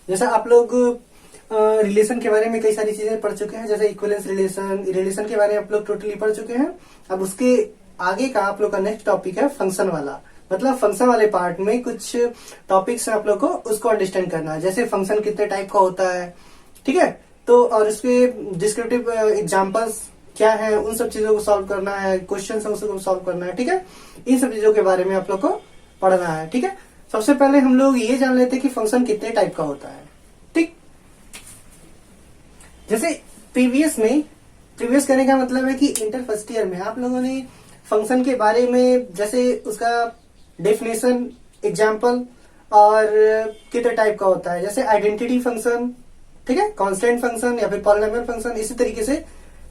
जैसा आप लोग रिलेशन के बारे में कई सारी चीजें पढ़ चुके हैं, जैसे इक्विवेलेंस रिलेशन, रिलेशन के बारे में आप लोग टोटली पढ़ चुके हैं। अब उसके आगे का आप लोग का नेक्स्ट टॉपिक है फंक्शन वाला। मतलब फंक्शन वाले पार्ट में कुछ टॉपिक्स आप लोग को उसको अंडरस्टैंड करना है, जैसे फंक्शन कितने टाइप का होता है, ठीक है। तो और उसके डिस्क्रिप्टिव एग्जांपल्स क्या है, उन सब चीजों को सॉल्व करना है, क्वेश्चन है उसको सॉल्व करना है, ठीक है। इन सब चीजों के बारे में आप लोग को पढ़ना है, ठीक है। सबसे पहले हम लोग ये जान लेते हैं कि फंक्शन कितने टाइप का होता है, ठीक। जैसे प्रीवियस करने का मतलब है कि इंटर फर्स्ट ईयर में आप लोगों ने फंक्शन के बारे में जैसे उसका डेफिनेशन, एग्जाम्पल और कितने टाइप का होता है, जैसे आइडेंटिटी फंक्शन, ठीक है, कांस्टेंट फंक्शन या फिर पॉलिनोमियल फंक्शन, इसी तरीके से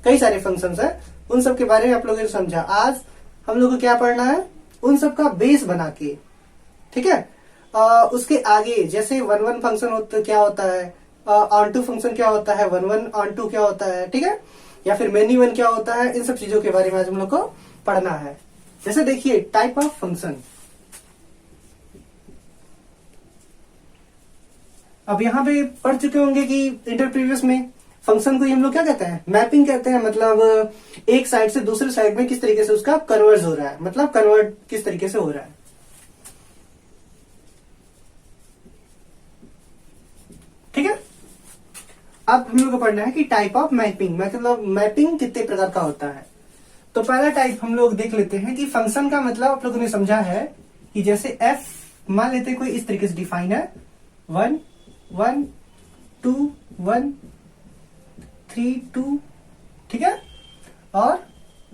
कई सारे फंक्शंस हैं, उन सब के बारे में आप लोगों ने समझा। आज हम लोग को क्या पढ़ना है, उन सब का बेस बना के, ठीक है। उसके आगे जैसे वन वन फंक्शन क्या होता है, ऑन टू फंक्शन क्या होता है, वन वन ऑन टू क्या होता है, ठीक है, या फिर मेनी वन क्या होता है, इन सब चीजों के बारे में आज हम लोग को पढ़ना है। जैसे देखिए टाइप ऑफ फंक्शन, अब यहाँ पे पढ़ चुके होंगे कि इंटर प्रीवियस में फंक्शन को हम लोग क्या कहते हैं, मैपिंग कहते हैं। मतलब एक साइड से दूसरे साइड में किस तरीके से उसका कन्वर्ज हो रहा है, मतलब कन्वर्ट किस तरीके से हो रहा है, ठीक है। अब हम लोग को पढ़ना है कि टाइप ऑफ मैपिंग, मतलब मैपिंग कितने प्रकार का होता है। तो पहला टाइप हम लोग देख लेते हैं कि फंक्शन का मतलब आप लोगों ने समझा है कि जैसे एफ मान लेते हैं कोई इस तरीके से डिफाइन है, 1 1 2 1 3 2, ठीक है, और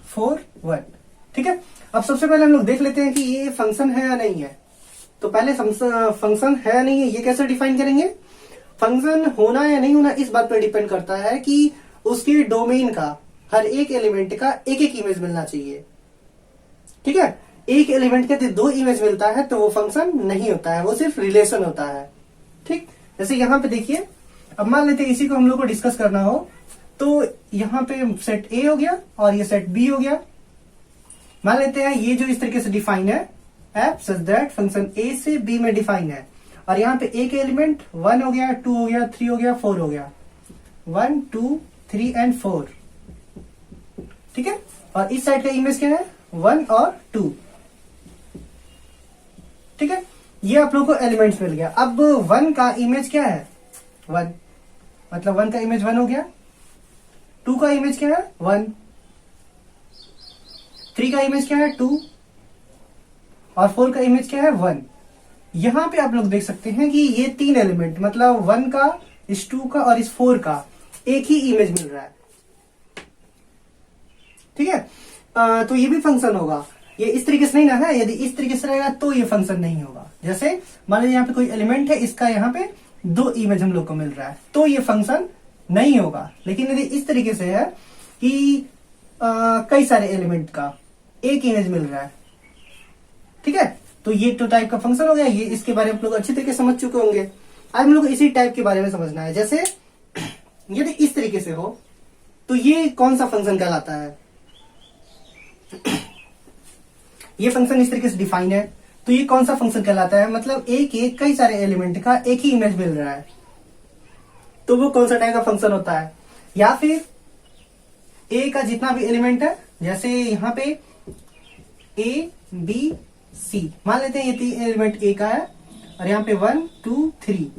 4 1, ठीक है। अब सबसे पहले हम लोग देख लेते हैं कि ये फंक्शन है या नहीं है। तो पहले फंक्शन है या नहीं है ये कैसे डिफाइन करेंगे। फंक्शन होना या नहीं होना इस बात पर डिपेंड करता है कि उसके डोमेन का हर एक एलिमेंट का एक एक इमेज मिलना चाहिए, ठीक है। एक एलिमेंट के यदि 2 इमेज मिलता है तो वो फंक्शन नहीं होता है, वो सिर्फ रिलेशन होता है, ठीक। जैसे यहाँ पे देखिए, अब मान लेते हैं इसी को हम लोग को डिस्कस करना हो, तो यहाँ पे सेट ए हो गया और ये सेट बी हो गया। मान लेते हैं ये जो इस तरीके से डिफाइन है, एफ सच दैट फंक्शन ए से बी में डिफाइन है, और यहाँ पे एक एलिमेंट 1 हो गया, 2 हो गया, 3 हो गया, 4 हो गया, 1 2 3 एंड 4, ठीक है। और इस साइड का इमेज क्या है, 1 और 2, ठीक है। ये आप लोग को एलिमेंट्स मिल गया। अब 1 का इमेज क्या है, 1, मतलब 1 का इमेज 1 हो गया, 2 का इमेज क्या है 1, 3 का इमेज क्या है 2, और 4 का इमेज क्या है 1। यहां पे आप लोग देख सकते हैं कि ये 3 एलिमेंट, मतलब 1 का, इस 2 का और इस 4 का एक ही इमेज मिल रहा है, ठीक है। तो ये भी फंक्शन होगा। ये इस तरीके से नहीं ना है, यदि इस तरीके से रहेगा तो ये फंक्शन नहीं होगा। जैसे मान लीजिए यहाँ पे कोई एलिमेंट है, इसका यहाँ पे 2 इमेज हम लोग को मिल रहा है, तो ये फंक्शन नहीं होगा। लेकिन यदि इस तरीके से है कि कई सारे एलिमेंट का एक इमेज मिल रहा है, ठीक है, तो ये 2 टाइप का फंक्शन हो गया। ये इसके बारे में आप लोग अच्छी तरीके से समझ चुके होंगे। आज हम लोग इसी टाइप के बारे में समझना है। जैसे यदि इस तरीके से हो तो ये कौन सा फंक्शन कहलाता है। ये फंक्शन इस तरीके से डिफाइन है, तो ये कौन सा फंक्शन कहलाता है, मतलब एक कई सारे एलिमेंट का एक ही इमेज मिल रहा है, तो वो कौन सा टाइप का फंक्शन होता है। या फिर ए का जितना भी एलिमेंट है, जैसे यहाँ पे ए बी सी, मान लेते हैं ये 3 एलिमेंट ए का है, और यहाँ पे 1 2 3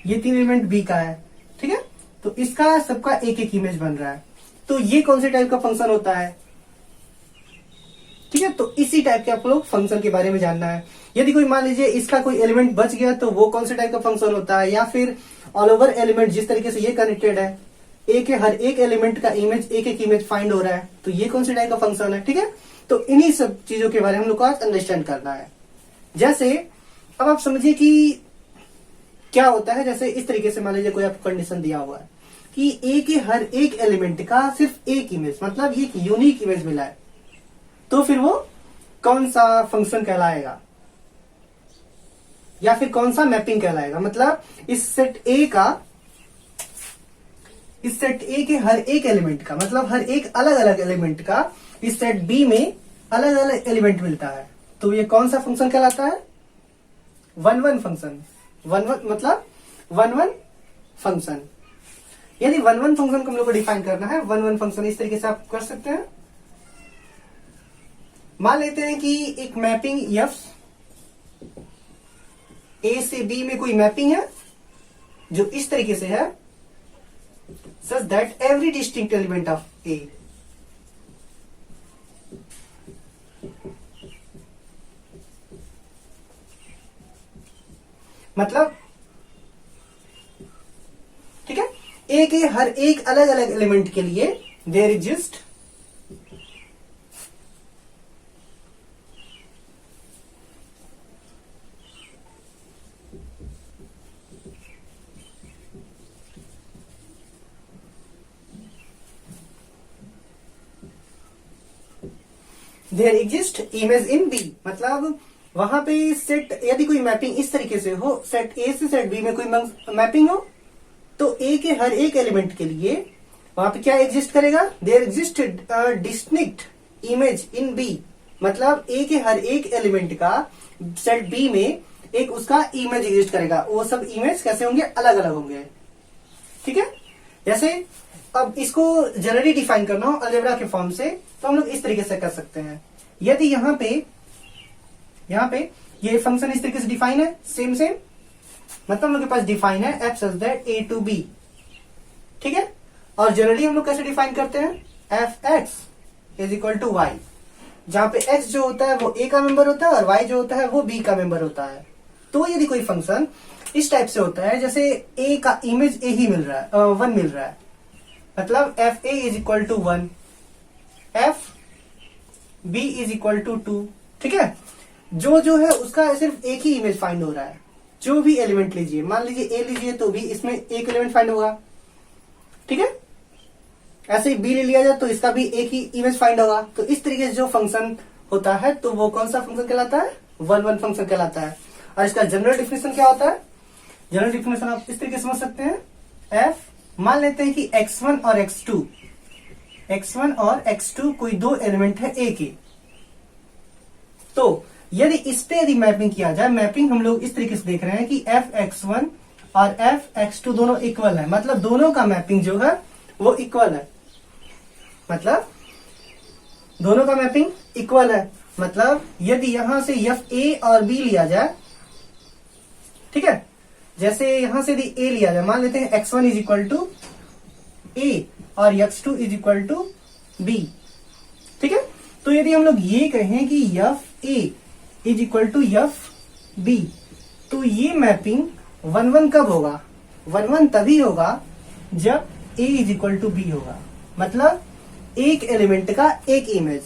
ये 3 एलिमेंट बी का है, ठीक है। तो इसका सबका एक एक इमेज बन रहा है, तो ये कौन से टाइप का फंक्शन होता है, ठीक है। तो इसी टाइप के आप लोग फंक्शन के बारे में जानना है। यदि कोई मान लीजिए इसका कोई एलिमेंट बच गया तो वो कौन से टाइप का फंक्शन होता है। या फिर ऑल ओवर एलिमेंट जिस तरीके से ये कनेक्टेड है, ए के हर एक एलिमेंट का इमेज एक एक इमेज फाइंड हो रहा है, तो ये कौन से टाइप का फंक्शन है, ठीक है। तो इन्हीं सब चीजों के बारे में हम लोग को आज अंडरस्टैंड करना है। जैसे अब आप समझिए कि क्या होता है, जैसे इस तरीके से मान लीजिए कोई आपको कंडीशन दिया हुआ है कि ए के हर एक एलिमेंट का सिर्फ एक इमेज, मतलब ये एक यूनिक इमेज मिला है, तो फिर वो कौन सा फंक्शन कहलाएगा, या फिर कौन सा मैपिंग कहलाएगा। मतलब इस सेट ए के हर एक एलिमेंट का, मतलब हर एक अलग अलग एलिमेंट का इस सेट बी में अलग अलग एलिमेंट मिलता है, तो ये कौन सा फंक्शन कहलाता है, 1 1 फंक्शन। 1 1 मतलब 1 1 फंक्शन। यदि वन वन फंक्शन को हम लोग को डिफाइन करना है, वन वन फंक्शन इस तरीके से आप कर सकते हैं। मान लेते हैं कि एक मैपिंग एफ ए से बी में कोई मैपिंग है जो इस तरीके से है, such that every distinct element of A मतलब ठीक है, ए के हर एक अलग अलग एलिमेंट के लिए there exist image in B. मतलब वहां पे सेट, यदि कोई मैपिंग इस तरीके से हो, सेट ए से सेट बी में कोई मैपिंग हो, तो ए के हर एक एलिमेंट के लिए वहां पे क्या एग्जिस्ट करेगा, there exist distinct image in B. मतलब ए के हर एक एलिमेंट का सेट बी में एक उसका इमेज एग्जिस्ट करेगा। वो सब इमेज कैसे होंगे, अलग अलग होंगे। ठीक है, जैसे अब इसको जनरली डिफाइन करना हो अलजेब्रा के फॉर्म से, तो हम लोग इस तरीके से कर सकते हैं। यदि यहाँ पे ये फंक्शन इस तरीके से डिफाइन है, सेम मतलब हम लोग के पास डिफाइन है f such that A to B. ठीक है, और जनरली हम लोग कैसे डिफाइन करते हैं, f x is equal to y, जहां पे एक्स जो होता है वो ए का मेंबर होता है और वाई जो होता है वो बी का मेंबर होता है। तो यदि कोई फंक्शन इस टाइप से होता है, जैसे ए का इमेज ए ही मिल रहा है, 1 मिल रहा है, मतलब f A is equal to 1, f B is equal to 2। ठीक है, जो है उसका सिर्फ एक ही इमेज फाइंड हो रहा है। जो भी एलिमेंट लीजिए, मान लीजिए ए लीजिए तो भी इसमें एक एलिमेंट फाइंड होगा। ठीक है, ऐसे ही बी ले लिया जाए तो इसका भी एक ही इमेज फाइंड होगा। तो इस तरीके से जो फंक्शन होता है तो वो कौन सा फंक्शन कहलाता है, वन वन फंक्शन कहलाता है। और इसका जनरल डिफिनेशन क्या होता है, जनरल डिफिनेशन आप इस तरीके से समझ सकते हैं, एफ मान लेते हैं कि x1 और x2 कोई दो एलिमेंट है ए के, तो यदि इस पे यदि मैपिंग किया जाए, मैपिंग हम लोग इस तरीके से देख रहे हैं कि एफ x1 और एफ x2 दोनों इक्वल है, मतलब दोनों का मैपिंग जो है वो इक्वल है। मतलब दोनों का मैपिंग इक्वल है, मतलब यदि यहां से एफ ए और बी लिया जाए, ठीक है, जैसे यहां से यदि ए लिया जाए, मान लेते हैं x1 इज इक्वल टू ए और x2 is equal to B. ठीक है, तो यदि हम लोग ये कहें कि f A is equal to f B, तो ये मैपिंग 1 1 कब होगा, 1 1 तभी होगा जब ए इज इक्वल टू बी होगा, मतलब एक एलिमेंट का एक इमेज।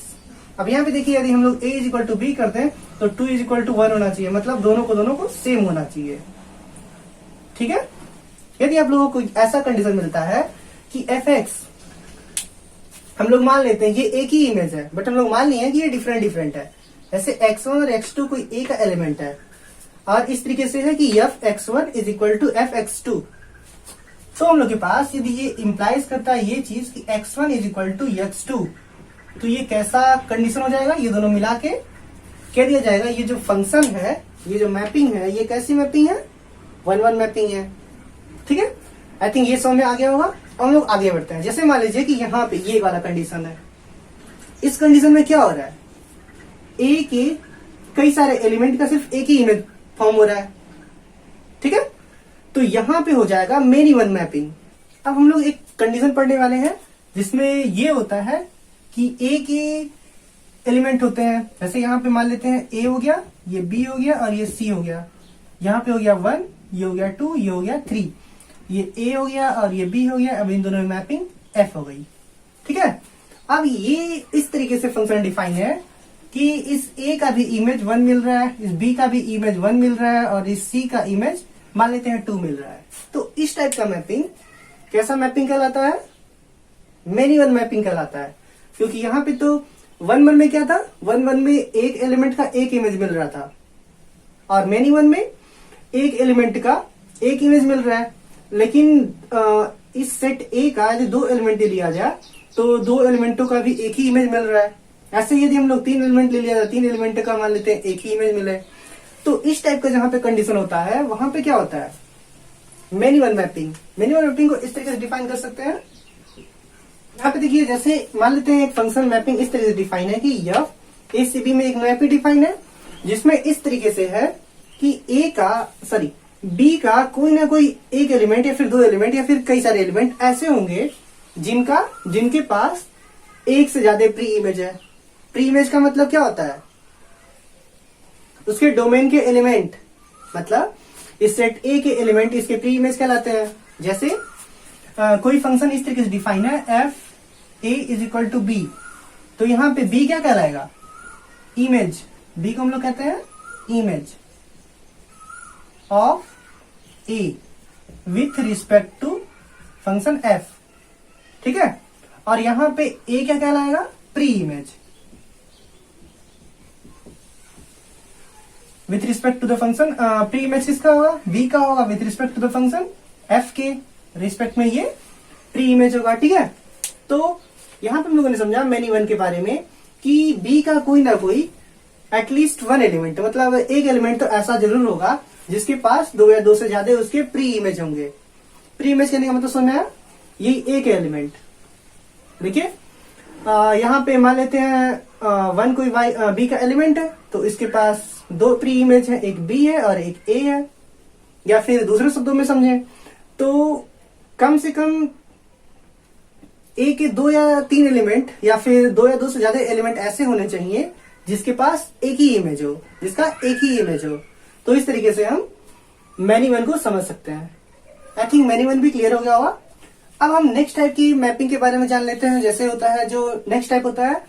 अब यहाँ पे देखिए, यदि हम लोग ए इज इक्वल टू बी करते हैं तो 2 इज इक्वल टू 1 होना चाहिए, मतलब दोनों को सेम होना चाहिए। ठीक है, यदि आप लोगों को ऐसा कंडीशन मिलता है कि एफ एक्स, हम लोग मान लेते हैं ये एक ही इमेज है, बट हम लोग मान लिए कि ये डिफरेंट है। जैसे x1 और x2 कोई ए का एलिमेंट है, और इस तरीके से है कि f x1 is equal to f x2, तो हम लोग के पास यदि ये इंप्लाइज करता है ये चीज कि x1 is equal to x2, तो ये कैसा कंडीशन हो जाएगा, ये दोनों मिला के कह दिया जाएगा ये जो फंक्शन है, ये जो मैपिंग है, ये कैसी मैपिंग है, 1 1 मैपिंग है। ठीक है, आई थिंक ये समझ में आ गया होगा। हम लोग आगे बढ़ते हैं। जैसे मान लीजिए कि यहाँ पे ये वाला कंडीशन है, इस कंडीशन में क्या हो रहा है, ए के कई सारे एलिमेंट का सिर्फ एक ही इमेज फॉर्म हो रहा है। ठीक है, तो यहां पे हो जाएगा मेनी वन मैपिंग। अब हम लोग एक कंडीशन पढ़ने वाले हैं जिसमें ये होता है कि ए के एलिमेंट होते हैं, जैसे यहाँ पे मान लेते हैं ए हो गया, ये बी हो गया और ये सी हो गया, यहाँ पे हो गया 1, ये हो गया 2, ये हो गया 3, ये ए हो गया और ये बी हो गया। अब इन दोनों में मैपिंग एफ हो गई। ठीक है, अब ये इस तरीके से फंक्शन डिफाइन है कि इस ए का भी इमेज 1 मिल रहा है, इस बी का भी इमेज 1 मिल रहा है और इस सी का इमेज मान लेते हैं 2 मिल रहा है। तो इस टाइप का मैपिंग कैसा मैपिंग कहलाता है, मेनी वन मैपिंग कहलाता है। क्योंकि यहाँ पे तो 1 1 में क्या था, 1 1 में एक एलिमेंट का एक इमेज मिल रहा था, और मेनी वन में एक एलिमेंट का एक इमेज मिल रहा है। लेकिन इस सेट ए का यदि 2 एलिमेंट लिया जाए तो 2 एलिमेंटों का भी एक ही इमेज मिल रहा है। ऐसे यदि हम लोग 3 एलिमेंट ले लिया जाए, 3 एलिमेंट का मान लेते हैं एक ही इमेज मिले। तो इस टाइप का जहां पे कंडीशन होता है वहां पे क्या होता है, मेनी वन मैपिंग को इस तरीके से डिफाइन कर सकते हैं। यहाँ पे देखिए, जैसे मान लेते हैं एक फंक्शन मैपिंग इस तरीके से डिफाइन है कि यह ए से बी में एक मैपिंग डिफाइन है, जिसमें इस तरीके से है कि बी का कोई ना कोई एक एलिमेंट या फिर दो एलिमेंट या फिर कई सारे एलिमेंट ऐसे होंगे जिनके पास एक से ज्यादा प्री इमेज है। प्री इमेज का मतलब क्या होता है? उसके डोमेन के एलिमेंट, मतलब इस सेट ए के एलिमेंट इसके प्री इमेज कहलाते हैं। जैसे कोई फंक्शन इस तरीके से डिफाइन है f A is equal to B, तो यहां पे बी क्या कहलाएगा? इमेज। बी को हम लोग कहते हैं image of A with respect to function f, ठीक है। और यहां पे ए क्या कहलाएगा? Pre image with respect to the function. Pre image किसका होगा? बी का होगा with respect to the function f के रिस्पेक्ट में ये प्री इमेज होगा, ठीक है। तो यहां पे हम लोगों ने समझा मैनी वन के बारे में कि बी का कोई ना कोई एटलीस्ट वन एलिमेंट, मतलब एक एलिमेंट तो ऐसा जरूर होगा जिसके पास दो या दो से ज्यादा उसके प्री इमेज होंगे। प्री इमेज कहने का मतलब सुना, ये एक एलिमेंट। देखिए यहाँ पे मान लेते हैं वन कोई बी का एलिमेंट है, तो इसके पास दो प्री इमेज है, एक बी है और एक ए है। या फिर दूसरे शब्दों में समझें तो कम से कम ए के दो या तीन एलिमेंट या फिर दो या दो से ज्यादा एलिमेंट ऐसे होने चाहिए जिसके पास एक ही इमेज हो, जिसका एक ही इमेज हो। तो इस तरीके से हम मैनी वन को समझ सकते हैं। आई थिंक मैनी वन भी क्लियर हो गया होगा। अब हम नेक्स्ट टाइप की मैपिंग के बारे में जान लेते हैं। जैसे होता है जो नेक्स्ट टाइप होता है,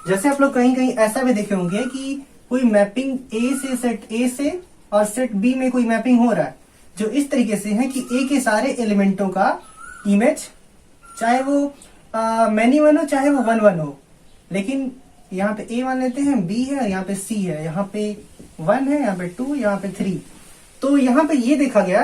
जैसे आप लोग कहीं कहीं ऐसा भी देखे होंगे कि कोई मैपिंग ए से सेट ए से और सेट बी में कोई मैपिंग हो रहा है, जो इस तरीके से है कि ए के सारे एलिमेंटों का इमेज, चाहे वो मैनी वन हो चाहे वो वन वन हो, लेकिन यहाँ पे ए मान लेते हैं, बी है, यहाँ पे सी है, यहाँ पे वन है, यहाँ पे टू, यहाँ पे थ्री। तो यहाँ पे ये देखा गया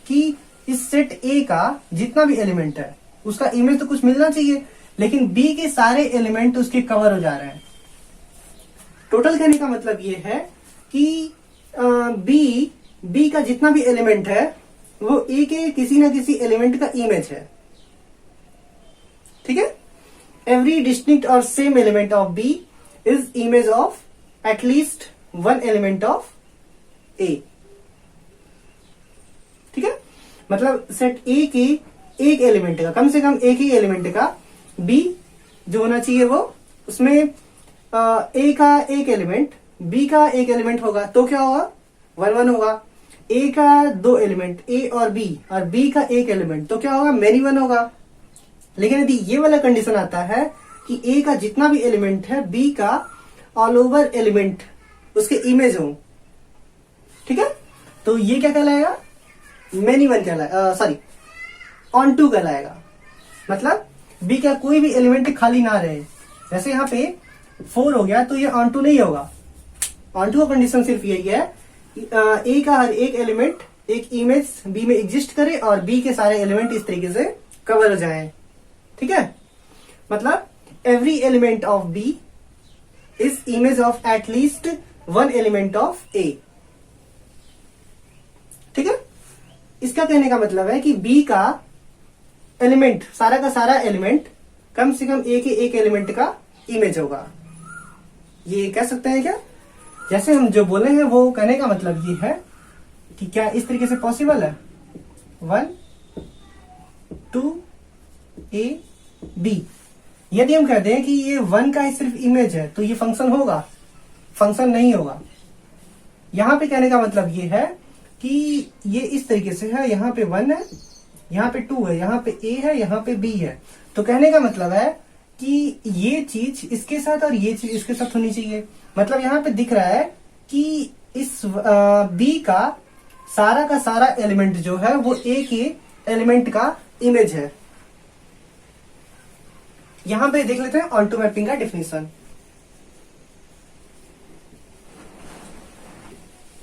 कि इस सेट ए का जितना भी एलिमेंट है उसका इमेज तो कुछ मिलना चाहिए, लेकिन बी के सारे एलिमेंट उसके कवर हो जा रहे हैं। टोटल कहने का मतलब ये है कि बी का जितना भी एलिमेंट है वो ए के किसी ना किसी एलिमेंट का इमेज है, ठीक है। एवरी डिस्टिंक्ट और same element of B is image of at least one element of A, ठीक है। मतलब सेट ए के एक एलिमेंट का, कम से कम एक ही एलिमेंट का बी जो होना चाहिए वो उसमें ए का एक एलिमेंट, बी का एक एलिमेंट होगा, तो क्या होगा? वन वन होगा। ए का दो एलिमेंट, ए और बी का एक एलिमेंट, तो क्या होगा? मैनी वन होगा। लेकिन यदि ये वाला कंडीशन आता है कि ए का जितना भी एलिमेंट है बी का ऑल ओवर एलिमेंट उसके इमेज हो, ठीक है, तो ये क्या कहलाएगा? मैनी वन कहलाएगा, सॉरी ऑन टू कहलाएगा। मतलब बी का कोई भी एलिमेंट खाली ना रहे। जैसे यहाँ पे 4 हो गया तो ये ऑन टू नहीं होगा। ऑन टू का कंडीशन सिर्फ यही है ए का हर एक एलिमेंट एक इमेज बी में एग्जिस्ट करे और बी के सारे एलिमेंट इस तरीके से कवर हो जाए, ठीक है। मतलब every element of B is image of at least one element of A, ठीक है। इसका कहने का मतलब है कि बी का एलिमेंट, सारा का सारा एलिमेंट कम से कम ए के एक एलिमेंट का इमेज होगा। ये कह सकते हैं क्या? जैसे हम जो बोले हैं वो कहने का मतलब ये है कि क्या इस तरीके से पॉसिबल है? 1 2 ए बी। यदि हम कहते हैं कि ये 1 का ही सिर्फ इमेज है तो ये फंक्शन होगा? फंक्शन नहीं होगा। यहां पे कहने का मतलब ये है कि ये इस तरीके से है, यहाँ पे 1 है, यहाँ पे 2 है, यहाँ पे ए है, यहाँ पे बी है। तो कहने का मतलब है कि ये चीज इसके साथ और ये चीज इसके साथ होनी चाहिए। मतलब यहाँ पे दिख रहा है कि इस बी का सारा एलिमेंट जो है वो ए के एलिमेंट का इमेज है। यहां पे देख लेते हैं ऑनटू मैपिंग का डेफिनेशन।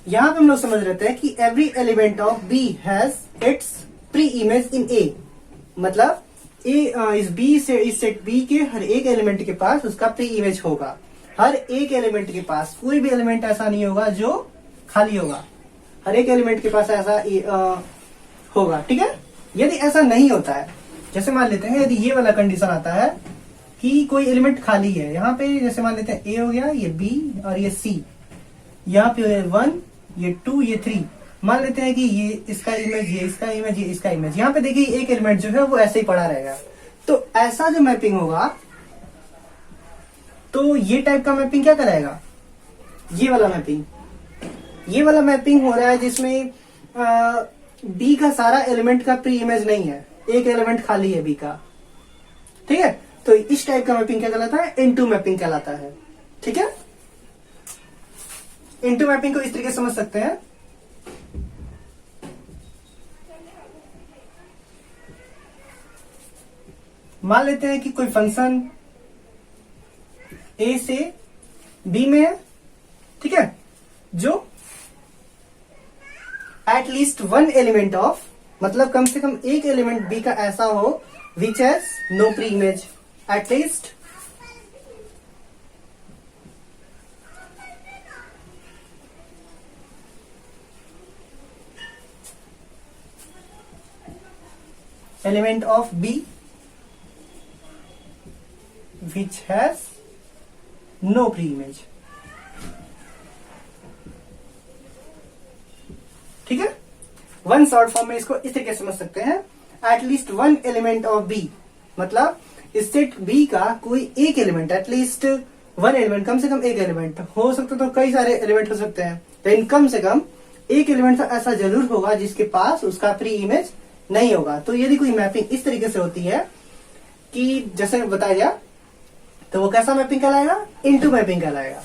यहां पे हम लोग समझ लेते हैं कि every element of B has its pre image in A. मतलब इस बी से इस सेट बी के हर एक एलिमेंट के पास उसका प्री इमेज होगा। हर एक एलिमेंट के पास, कोई भी एलिमेंट ऐसा नहीं होगा जो खाली होगा। हर एक एलिमेंट के पास ऐसा होगा, ठीक है। यदि ऐसा नहीं होता है, जैसे मान लेते हैं यदि ये वाला कंडीशन आता है कि कोई एलिमेंट खाली है, यहाँ पे जैसे मान लेते हैं ए हो गया, ये बी और ये सी, यहाँ पे 1, ये 2, ये 3, मान लेते हैं कि ये इसका इमेज, ये इसका इमेज, ये इसका इमेज, यहाँ पे देखिए एक एलिमेंट जो है वो ऐसे ही पड़ा रहेगा। तो ऐसा जो मैपिंग होगा, तो ये टाइप का मैपिंग क्या कराएगा, ये वाला मैपिंग हो रहा है जिसमें बी का सारा एलिमेंट का प्री इमेज नहीं है, एक एलिमेंट खाली है बी का, ठीक है। तो इस टाइप का मैपिंग क्या कहलाता है, इनटू मैपिंग कहलाता है, ठीक है। इनटू मैपिंग को इस तरीके से समझ सकते हैं, मान लेते हैं कि कोई फंक्शन ए से बी में है, ठीक है, जो at least one element of, मतलब कम से कम एक एलिमेंट बी का ऐसा हो which has no pre image, at least element of B which has no pre-image, ठीक है। वन शॉर्ट फॉर्म में इसको इस तरीके से समझ सकते हैं, at least one element of B, मतलब इस सेट बी का कोई एक एलिमेंट, एटलीस्ट वन एलिमेंट, कम से कम एक एलिमेंट हो सकता, तो कई सारे एलिमेंट हो सकते हैं, लेकिन कम से कम एक एलिमेंट तो ऐसा जरूर होगा जिसके पास उसका प्री इमेज नहीं होगा। तो यदि कोई मैपिंग इस तरीके से होती है कि जैसे बताया गया, तो वो कैसा मैपिंग कहलाएगा, इनटू मैपिंग कहलाएगा,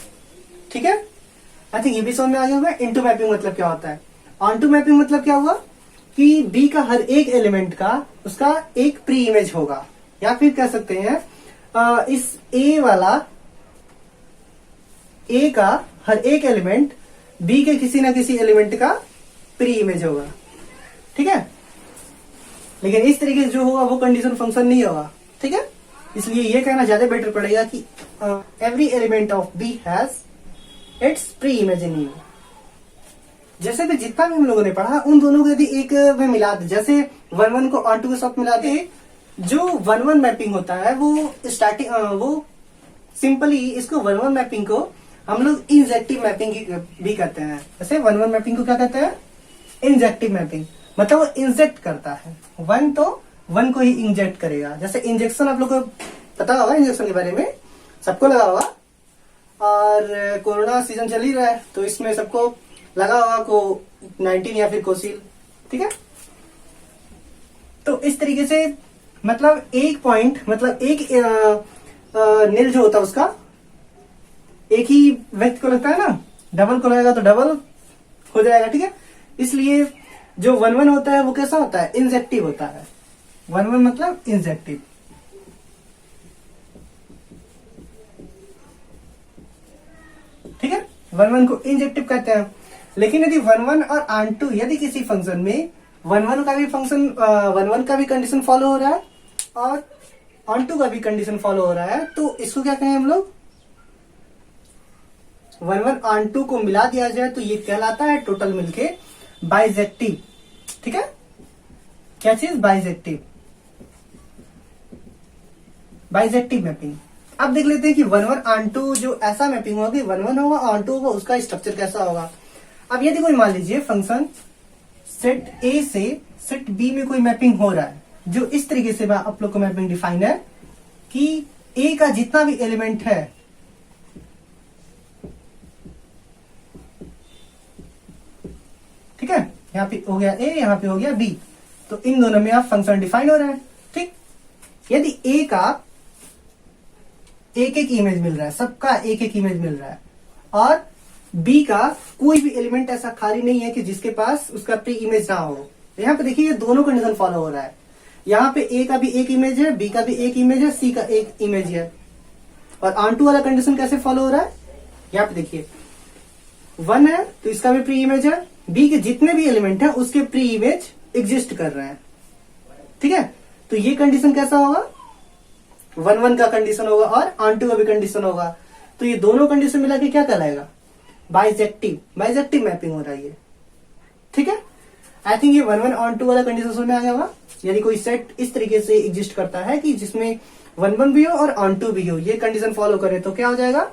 ठीक है। आई थिंक ये भी समझ में आ गया होगा। इनटू मैपिंग मतलब क्या होता है, ऑनटू मैपिंग मतलब क्या हुआ कि बी का हर एक एलिमेंट का उसका एक प्री इमेज होगा, या फिर कह सकते हैं इस ए वाला, ए का हर एक एलिमेंट बी के किसी ना किसी एलिमेंट का प्री इमेज होगा, ठीक है। लेकिन इस तरीके से जो होगा वो कंडीशन फंक्शन नहीं होगा, ठीक है। इसलिए ये कहना ज्यादा बेटर पड़ेगा कि every element of B has its pre image in U. जैसे भी जितना भी हम लोगों ने पढ़ा, उन दोनों को यदि एक में मिला दे, जैसे 1-1 को ऑन टू के साथ मिला दे, जो 1-1 मैपिंग होता है वो स्टार्टिंग, वो सिंपली इसको 1-1 मैपिंग को हम लोग इंजेक्टिव मैपिंग भी कहते हैं। जैसे 1-1 मैपिंग को क्या कहते हैं, इंजेक्टिव मैपिंग, मतलब वो इंजेक्ट करता है, 1 तो 1 को ही इंजेक्ट करेगा। जैसे इंजेक्शन आप लोग को पता होगा, इंजेक्शन के बारे में सबको लगा होगा, और कोरोना सीजन चल ही रहा है तो इसमें सबको लगा होगा को-19 या फिर कोसील, ठीक है। तो इस तरीके से मतलब एक पॉइंट, मतलब एक नील जो होता है उसका एक ही व्यक्ति को लगता है ना, डबल को लगेगा तो डबल हो जाएगा, ठीक है। इसलिए जो 1-1 होता है वो कैसा होता है, इंजेक्टिव होता है। 1-1 मतलब इंजेक्टिव, ठीक है। 1-1 को इंजेक्टिव कहते हैं। लेकिन यदि 1-1 और ऑन-टू, यदि किसी फंक्शन में 1-1 का भी फंक्शन 1-1 का भी कंडीशन फॉलो हो रहा है और ऑन-टू का भी कंडीशन फॉलो हो रहा है, तो इसको क्या कहें हम लोग, 1-1 ऑन-टू को मिला दिया जाए तो ये कहलाता है टोटल मिलके बाइजेक्टिव, ठीक है। क्या चीज, बाइजेक्टिव, बाइजेक्टिव मैपिंग। अब देख लेते हैं कि 1-1 ऑन-टू जो ऐसा मैपिंग होगा, 1-1 होगा ऑन-टू होगा, उसका स्ट्रक्चर कैसा होगा। अब यदि कोई मान लीजिए फंक्शन सेट ए से सेट बी में कोई मैपिंग हो रहा है, जो इस तरीके से आप लोग को मैपिंग डिफाइन है कि ए का जितना भी एलिमेंट है, ठीक है, यहाँ पे हो गया ए, यहाँ पे हो गया बी, तो इन दोनों में आप फंक्शन डिफाइन हो रहा है, ठीक। यदि ए का एक एक इमेज मिल रहा है, सबका एक एक इमेज मिल रहा है, और बी का कोई भी एलिमेंट ऐसा खाली नहीं है कि जिसके पास उसका प्री इमेज ना हो, तो यहाँ पे देखिए ये दोनों कंडीशन फॉलो हो रहा है। यहाँ पे ए का भी एक इमेज है, बी का भी एक इमेज है, सी का एक इमेज है, और ऑन-टू वाला कंडीशन कैसे फॉलो हो रहा है, यहाँ पे देखिए 1 है तो इसका भी प्री इमेज है, बी के जितने भी एलिमेंट है उसके प्री इमेज एग्जिस्ट कर रहे हैं, ठीक है। तो ये कंडीशन कैसा होगा, 1-1 का कंडीशन होगा और ऑन-टू का भी कंडीशन होगा, तो ये दोनों कंडीशन मिला के क्या कहलाएगा, बाइजेक्टिव, बाइजेक्टिव मैपिंग हो रहा है ये, ठीक है। आई थिंक ये 1 1 ऑन 2 वाला कंडीशन समझ में आ गया होगा। यदि कोई सेट इस तरीके से एग्जिस्ट करता है कि जिसमें 1 1 भी हो और ऑन 2 भी हो, ये कंडीशन फॉलो करे तो क्या हो जाएगा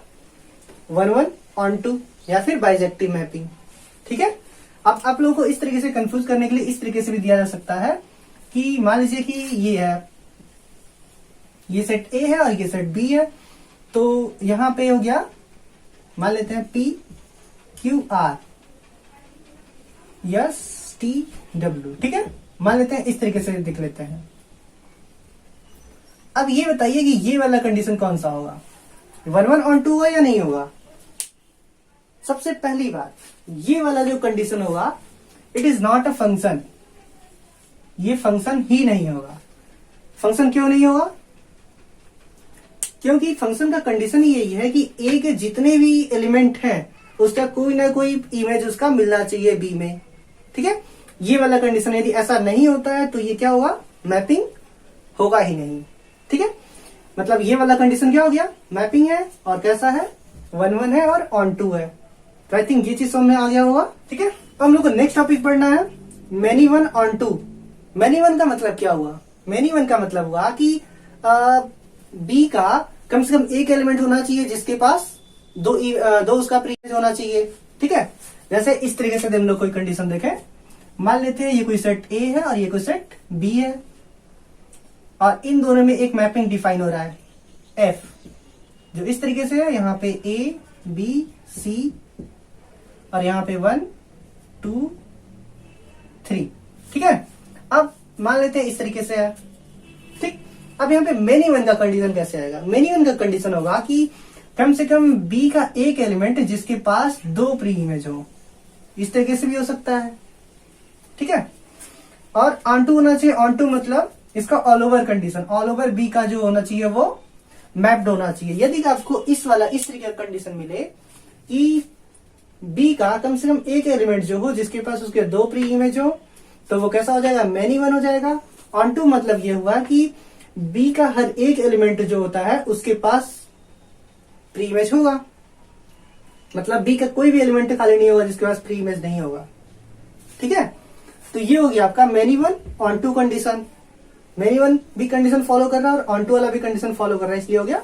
1 1 ऑन 2 या फिर बाइजेक्टिव मैपिंग। ठीक है। अब आप लोगों को इस तरीके से कंफ्यूज करने के लिए इस तरीके से भी दिया जा सकता है कि मान लीजिए कि ये है, ये सेट ए है और ये सेट बी है, तो यहां पे हो गया, मान लेते हैं P Q R S T W। ठीक है, मान लेते हैं इस तरीके से लिख लेते हैं। अब ये बताइए कि ये वाला कंडीशन कौन सा होगा, 1 1 ऑन 2 होगा या नहीं होगा। सबसे पहली बात, ये वाला जो कंडीशन होगा it is not a function, ये फंक्शन ही नहीं होगा। फंक्शन क्यों नहीं होगा, क्योंकि फंक्शन का कंडीशन ही यही है कि ए के जितने भी एलिमेंट हैं उसका कोई ना कोई इमेज उसका मिलना चाहिए बी में। ठीक है, ये वाला कंडीशन यदि ऐसा नहीं होता है तो ये क्या होगा, मैपिंग होगा ही नहीं। ठीक है, मतलब ये वाला कंडीशन क्या हो गया, मैपिंग है और कैसा है 1 1 है और ऑन 2 है। तो आई थिंक ये चीज समझ में आ गया होगा। ठीक है, तो हम लोग को नेक्स्ट टॉपिक पढ़ना है मैनी 1 ऑन 2। मैनी 1 का मतलब क्या हुआ, मैनी 1 का मतलब हुआ कि बी का कम से कम एक एलिमेंट होना चाहिए जिसके पास दो उसका प्रीमेज होना चाहिए। ठीक है, जैसे इस तरीके से हम लोग कोई कंडीशन देखें, मान लेते हैं ये कोई सेट ए है और ये कोई सेट बी है और इन दोनों में एक मैपिंग डिफाइन हो रहा है एफ, जो इस तरीके से है, यहाँ पे ए बी सी और यहाँ पे 1 2 3। ठीक है, अब मान लेते हैं इस तरीके से है। ठीक, अब यहाँ पे मेनी 1 का कंडीशन कैसे आएगा, मेनी 1 का कंडीशन होगा कि कम से कम बी का एक एलिमेंट जिसके पास 2 प्री इमेज हो, इस तरीके से भी हो सकता है। ठीक है, और ऑन 2 होना चाहिए, ऑन 2 मतलब इसका all over condition, all over B का जो होना चाहिए वो मैप्ड होना चाहिए। यदि आपको इस तरीके का कंडीशन मिले कि बी का कम से कम एक एलिमेंट जो हो जिसके पास उसके 2 प्री इमेज हो, तो वो कैसा हो जाएगा, मैनी 1 हो जाएगा। ऑन 2 मतलब ये हुआ कि बी का हर एक एलिमेंट जो होता है उसके पास प्री इमेज होगा, मतलब बी का कोई भी एलिमेंट खाली नहीं होगा जिसके पास प्री इमेज नहीं होगा। ठीक है, तो ये हो गया आपका मैनी 1 ऑन 2 कंडीशन। मैनी 1 भी कंडीशन फॉलो कर रहा है और ऑन 2 वाला भी कंडीशन फॉलो कर रहा है, इसलिए हो गया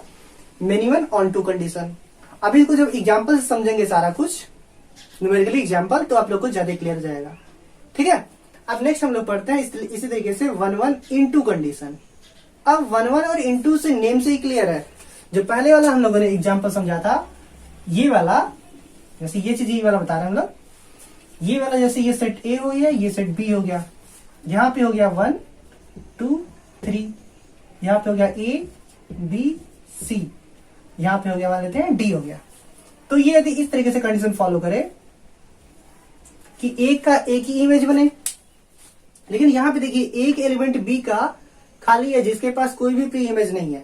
मैनी 1 ऑन 2 कंडीशन। अभी इसको जब एग्जाम्पल से समझेंगे सारा कुछ न्यूमेरिकली एग्जाम्पल, तो आप लोग को ज्यादा क्लियर हो जाएगा। ठीक है, अब नेक्स्ट हम लोग पढ़ते हैं इसी तरीके से 1 1 इंटू कंडीशन। अब 1 1 और इंटू से नेम से ही क्लियर है, जो पहले वाला हम लोगों ने एग्जाम्पल समझा था, ये वाला जैसे ये चीज ये वाला बता रहे हैं हम लोग, ये वाला जैसे ये सेट ए हो गया, ये सेट बी हो गया, यहाँ पे हो गया 1 2 3, यहाँ पे हो गया ए बी सी, यहाँ पे हो गया मान लेते हैं डी हो गया। तो ये यदि इस तरीके से कंडीशन फॉलो करे कि एक का एक ही इमेज बने, लेकिन यहाँ पे देखिए एक एलिमेंट बी का खाली है जिसके पास कोई भी प्री इमेज नहीं है,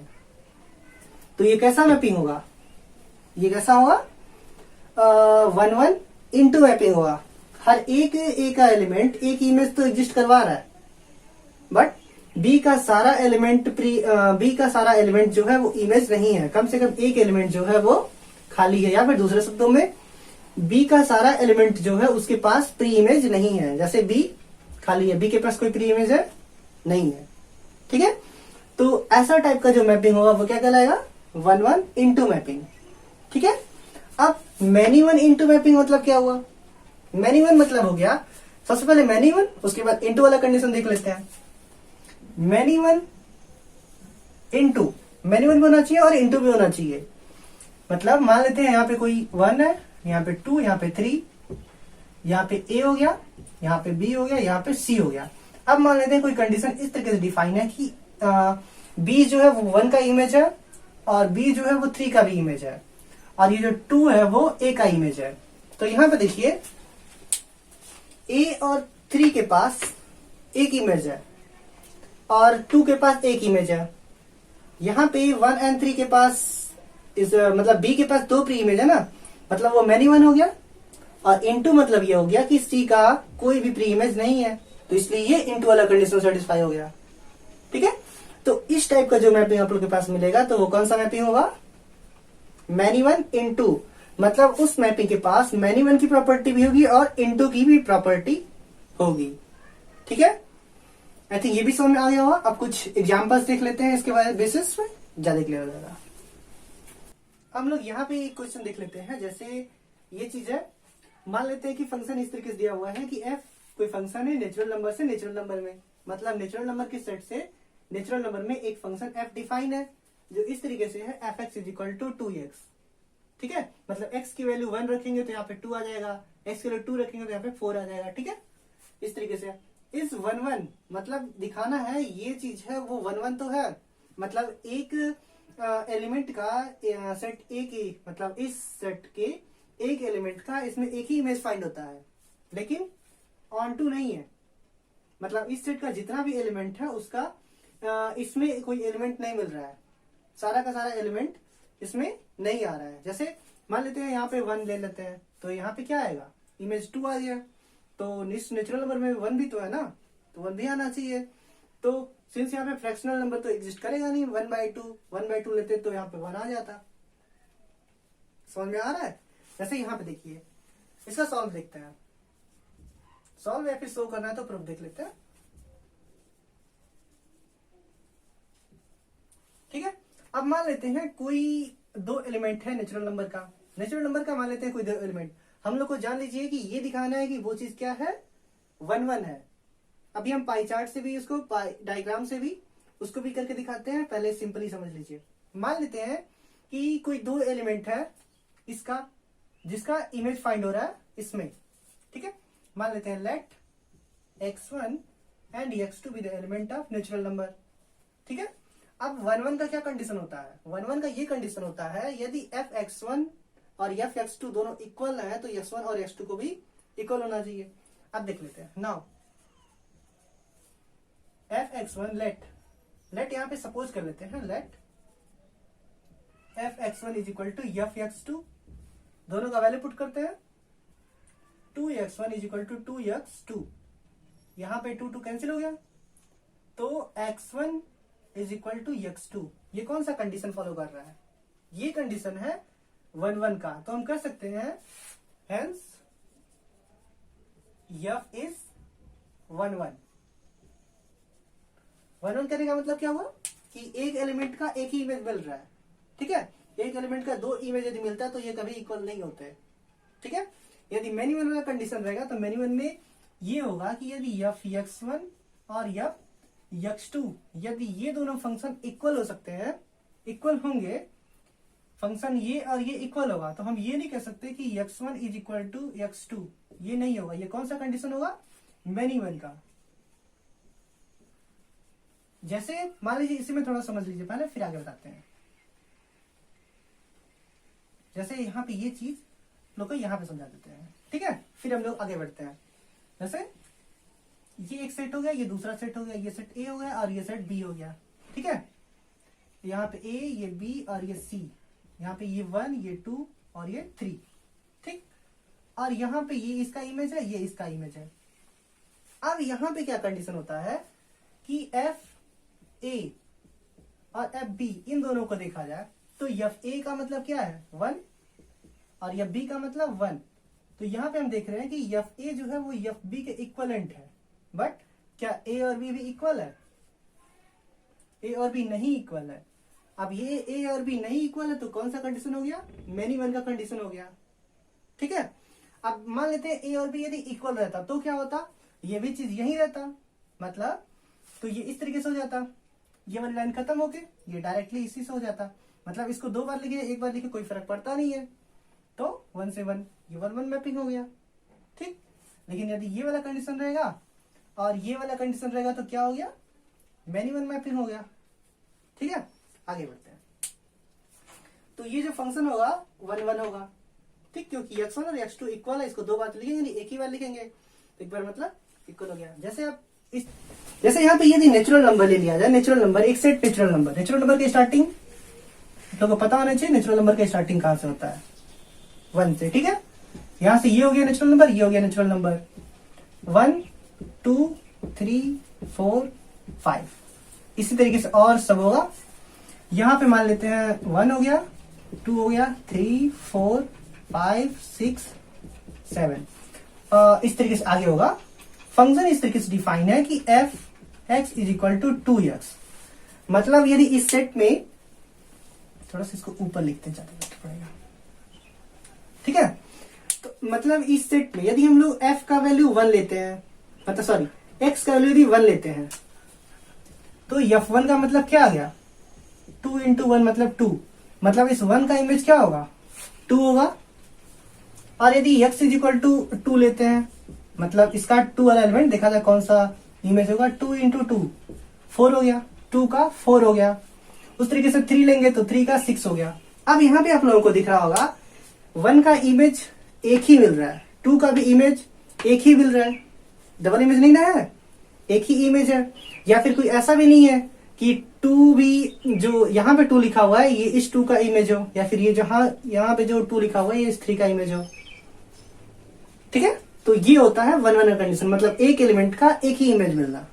तो ये कैसा मैपिंग होगा, ये कैसा होगा 1 1 इंटू मैपिंग होगा। हर एक का एलिमेंट एक इमेज तो एग्जिस्ट करवा रहा है, बट बी का सारा एलिमेंट जो है वो इमेज नहीं है, कम से कम एक एलिमेंट जो है वो खाली है, या फिर दूसरे शब्दों में बी का सारा एलिमेंट जो है उसके पास प्री इमेज नहीं है। जैसे बी खाली है, बी के पास कोई प्री इमेज है नहीं है। ठीक है, तो ऐसा टाइप का जो मैपिंग होगा वो क्या कहलाएगा, 1 1 इंटू मैपिंग। ठीक है, अब मैनी 1 इंटू मैपिंग मतलब क्या हुआ, मैनी 1 मतलब हो गया, सबसे पहले मैनी 1 उसके बाद इंटू वाला कंडीशन देख लेते हैं। मैनी 1 इंटू, मैनी 1 भी होना चाहिए और इंटू भी होना चाहिए, मतलब मान लेते हैं यहाँ पे कोई 1 है, यहाँ पे 2, यहाँ पे 3, यहाँ पे ए हो गया, यहाँ पे बी हो गया, यहाँ पे सी हो गया। अब मान लेते हैं कोई कंडीशन इस तरीके से डिफाइन है कि बी जो है वो 1 का इमेज है और बी जो है वो 3 का भी इमेज है, और ये जो 2 है वो ए का इमेज है। तो यहाँ पे देखिए ए और 3 के पास एक इमेज है और 2 के पास एक इमेज है। यहाँ पे 1 और 3 के पास मतलब बी के पास 2 प्री इमेज है ना, मतलब वो मैनी 1 हो गया, और इंटू मतलब ये हो गया कि सी का कोई भी प्री इमेज नहीं है, तो इसलिए ये इंटू वाला कंडीशन सेटिस्फाई हो गया। ठीक है, तो इस टाइप का जो मैपिंग आप लोग के पास मिलेगा तो वो कौन सा मैपिंग होगा, मैनी 1 इंटू, मतलब उस मैपिंग के पास मैनी 1 की प्रॉपर्टी भी होगी और इंटू की भी प्रॉपर्टी होगी। ठीक है, आई थिंक ये भी समझ में आ गया होगा। अब कुछ एग्जांपल्स देख लेते हैं, इसके बाद बेसिस पे ज्यादा क्लियर हो जाएगा। हम लोग यहाँ पे एक क्वेश्चन देख लेते हैं। जैसे ये चीज है, मान लेते हैं कि फंक्शन इस तरीके से दिया हुआ है कि f कोई फंक्शन है नेचुरल नंबर से नेचुरल नंबर में, मतलब नेचुरल नंबर के सेट से नेचुरल नंबर में एक फंक्शन f डिफाइन है जो इस तरीके से है f(x) = 2x। ठीक है, मतलब x की वैल्यू 1 रखेंगे तो यहाँ पे 2 आ जाएगा, x की वैल्यू 2 रखेंगे तो यहाँ पे 4 आ जाएगा। ठीक है, इस तरीके से इस 1 मतलब दिखाना है ये चीज है वो 1 तो है, मतलब एक एलिमेंट का सेट ए की, मतलब इस सेट के एक एलिमेंट का इसमें एक ही इमेज फाइंड होता है, लेकिन ऑन टू नहीं है। मतलब इस सेट का जितना भी एलिमेंट है उसका इसमें कोई एलिमेंट नहीं मिल रहा है, सारा का सारा एलिमेंट इसमें नहीं आ रहा है। जैसे मान लेते हैं यहाँ पे 1 ले लेते हैं, तो यहाँ पे क्या आएगा, इमेज 2 आ गया। तो नेचुरल नंबर में 1 भी तो है ना, तो 1 भी आना चाहिए। तो सिंस यहाँ पे फ्रैक्शनल नंबर तो एग्जिस्ट करेगा नहीं, 1/2 लेते तो यहाँ पे 1 आ जाता। समझ में आ रहा है? जैसे यहाँ पे देखिए, इसका सॉल्व देखते हैं। सॉल्व या फिर शो करना है तो प्रूफ देख लेते हैं। ठीक है, अब मान लेते हैं कोई दो एलिमेंट है नेचुरल नंबर का। नेचुरल नंबर का मान लेते हैं कोई दो एलिमेंट। हम लोग को जान लीजिए कि ये दिखाना है कि वो चीज क्या है, 1 है। अभी हम पाई चार्ट से भी उसको, डायग्राम से भी उसको भी करके दिखाते हैं। पहले सिंपली समझ लीजिए। मान लेते हैं कि कोई दो एलिमेंट है इसका, जिसका इमेज फाइंड हो रहा है इसमें। ठीक है, मान लेते हैं let x1 and x2 be the element of natural number. ठीक है, अब 1 का क्या कंडीशन होता है, 1 का ये कंडीशन होता है यदि f(x1) और f(x2) दोनों इक्वल है तो x1 और x2 को भी इक्वल होना चाहिए। अब देख लेते हैं। नाउ f(x1) लेट यहाँ पे सपोज कर लेते हैं, लेट f(x1) = f(x2), दोनों का वैल्यू पुट करते हैं। 2x1 = 2x2, यहाँ पे 2 कैंसिल हो गया, तो x1 = x2। ये कौन सा कंडीशन फॉलो कर रहा है, ये कंडीशन है 1 का। तो हम कर सकते हैं हेंस f इज 1 करने का मतलब क्या हुआ कि एक एलिमेंट का एक ही इमेज मिल रहा है। ठीक है, एक एलिमेंट का दो इमेज यदि मिलता है तो ये कभी इक्वल नहीं होते। ठीक है, यदि मैन्युअल वाला कंडीशन रहेगा तो मैन्युअल में ये होगा कि यदि f(x1) और f(x2) यदि ये दोनों फंक्शन इक्वल हो सकते हैं, इक्वल होंगे, फंक्शन ये और ये इक्वल होगा, तो हम ये नहीं कह सकते कि x1 = x2। ये नहीं होगा। ये कौन सा कंडीशन होगा, मैन्युअल का। जैसे मान लीजिए, इसी में थोड़ा समझ लीजिए पहले, फिर आगे बताते हैं। जैसे यहाँ पे ये चीज लोग को यहाँ पे समझा देते हैं। ठीक है, फिर हम लोग आगे बढ़ते हैं। जैसे ये एक सेट हो गया, ये दूसरा सेट हो गया, ये सेट ए हो गया और ये सेट बी हो गया। ठीक है, यहाँ पे ए, ये बी और ये सी, यहाँ पे ये 1, ये 2 और ये 3। ठीक, और यहाँ पे ये इसका इमेज है, ये इसका इमेज है। अब यहाँ पे क्या कंडीशन होता है कि एफ ए और एफ बी इन दोनों को देखा जाए तो एफ ए का मतलब क्या है, 1, और एफ बी का मतलब 1। तो यहाँ पे हम देख रहे हैं कि एफ ए जो है वो एफ बी के इक्वलेंट है। बट क्या ए और बी भी इक्वल है, ए और बी नहीं इक्वल है। अब ये ए और बी नहीं इक्वल है तो कौन सा कंडीशन हो गया, मैन्युअल का कंडीशन हो गया। ठीक है, अब मान लेते हैं ए और बी यदि इक्वल रहता तो क्या होता, ये भी चीज यही रहता, मतलब तो ये इस तरीके से हो जाता, ये वाली लाइन खत्म होके ये डायरेक्टली इसी से हो जाता। मतलब इसको 2 बार लिखे, 1 बार लिखे, कोई फर्क पड़ता नहीं है। तो 1 से 1 ये 1 मैपिंग हो गया। ठीक, लेकिन यदि ये वाला कंडीशन रहेगा और ये वाला कंडीशन रहेगा तो क्या हो गया, मैन्युअल मैपिंग हो गया। ठीक है, आगे बढ़ते हैं। तो ये जो फंक्शन होगा 1 होगा। ठीक, क्योंकि x1 और x2 इक्वल है, इसको 2 बार तो लिखेंगे नहीं, एक ही बार लिखेंगे, तो एक बार मतलब इक्वल हो गया। जैसे आप जैसे यहाँ पे यदि नेचुरल नंबर ले लिया जाए, नेचुरल नंबर एक सेट नेचुरल नंबर की स्टार्टिंग तो पता होना चाहिए नेचुरल नंबर की स्टार्टिंग कहां से होता है, 1 से। ठीक है, यहां से ये हो गया नेचुरल नंबर, ये हो गया नेचुरल नंबर 1 2 3 4 5, इसी तरीके से और सब होगा। यहां पे मान लेते हैं 1 हो गया, 2 हो गया, 3 4 5 6 7, इस तरीके से आगे होगा। फंक्शन इस तरीके से डिफाइन है कि f x is equal to 2x। मतलब यदि इस सेट में, थोड़ा सा इसको ऊपर लिखते जाते पड़ेगा, ठीक है। तो मतलब इस सेट में यदि हम लोग f का वैल्यू 1 लेते हैं, मतलब सॉरी x का वैल्यू यदि 1 लेते हैं, तो f1 का मतलब क्या आ गया, 2 इंटू 1 मतलब 2। मतलब इस 1 का इमेज क्या होगा, 2 होगा। और यदि x इज इक्वल टू 2 लेते हैं, मतलब इसका 2 वाला एलिमेंट देखा जाए कौन सा इमेज होगा, 2 इंटू 2 4 हो गया, 2 का 4 हो गया। उस तरीके से 3 लेंगे तो 3 का 6 हो गया। अब यहाँ पे आप लोगों को दिख रहा होगा 1 का इमेज एक ही मिल रहा है, 2 का भी इमेज एक ही मिल रहा है, डबल इमेज नहीं ना है, एक ही इमेज है। या फिर कोई ऐसा भी नहीं है कि 2 भी, जो यहाँ पे 2 लिखा हुआ है ये इस 2 का इमेज हो, या फिर ये जहां यहाँ पे जो 2 लिखा हुआ है ये इस 3 का इमेज हो, ठीक है। तो ये होता है 1-1 कंडीशन, मतलब एक एलिमेंट का एक ही इमेज मिलना,